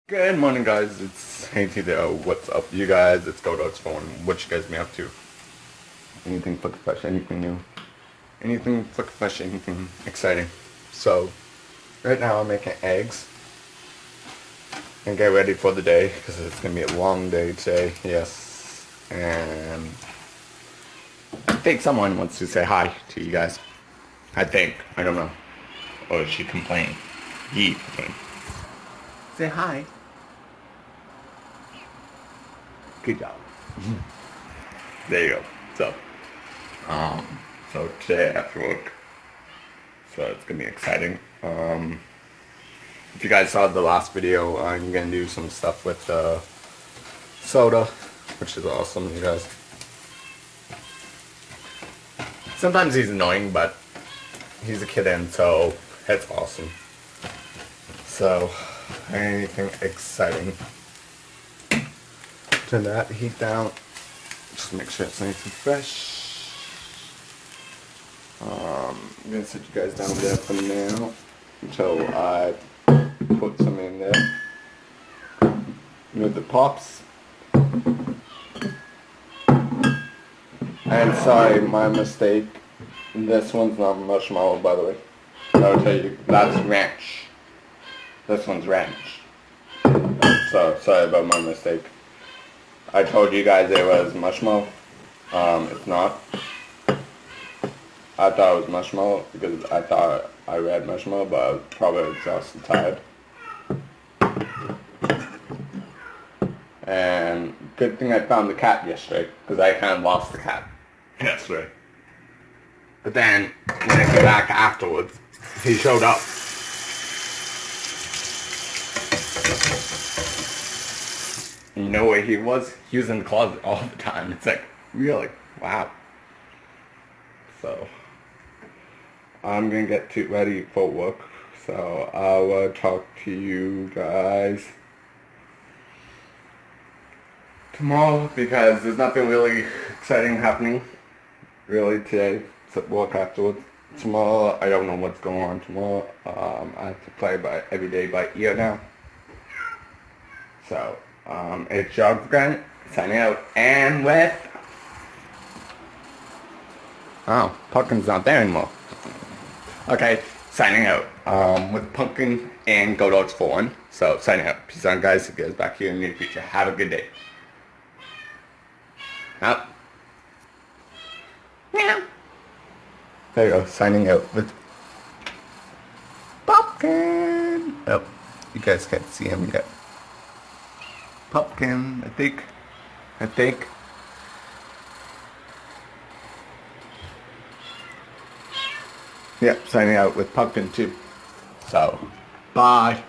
Good morning, guys. It's Hanky there. What's up, you guys? It's GoDogs Phone. What you guys been up to? Anything flick fresh? Anything new? Anything flick fresh? Anything exciting? So, right now I'm making eggs and get ready for the day because it's gonna be a long day today. Yes, and I think someone wants to say hi to you guys. I think. I don't know. Or is she complaining? He complained. Say hi. Good job. There you go. So today after work, so it's gonna be exciting. If you guys saw the last video, I'm gonna do some stuff with soda, which is awesome, you guys. Sometimes he's annoying, but he's a kid and so it's awesome. So, anything exciting. Turn that heat down. Just make sure it's nice and fresh. I'm gonna set you guys down there for now until I put some in there. With the pops. And sorry, my mistake. This one's not marshmallow, by the way. I'll tell you, that's ranch. This one's ranch. So sorry about my mistake. I told you guys it was marshmallow. It's not. I thought it was marshmallow because I thought I read marshmallow, but I was probably just tired. And good thing I found the cat yesterday because I kind of lost the cat yesterday. But then when I came back afterwards, he showed up. You know where he was? He was in the closet all the time. It's like, really? Wow. So, I'm gonna get ready for work. So, I'll talk to you guys tomorrow because there's nothing really exciting happening really today except work afterwards. Tomorrow, I don't know what's going on tomorrow. I have to play every day by ear now. So, it's Jogfriend signing out, and with Pumpkin's not there anymore. Okay, signing out with Pumpkin and GoDogs for one. So signing out. Peace out, guys. See you guys back here in the near future. Have a good day. Out. Meow. There you go. Signing out with Pumpkin. Oh, you guys can't see him yet. Pumpkin, I think. Yep, signing out with Pumpkin too. So, bye.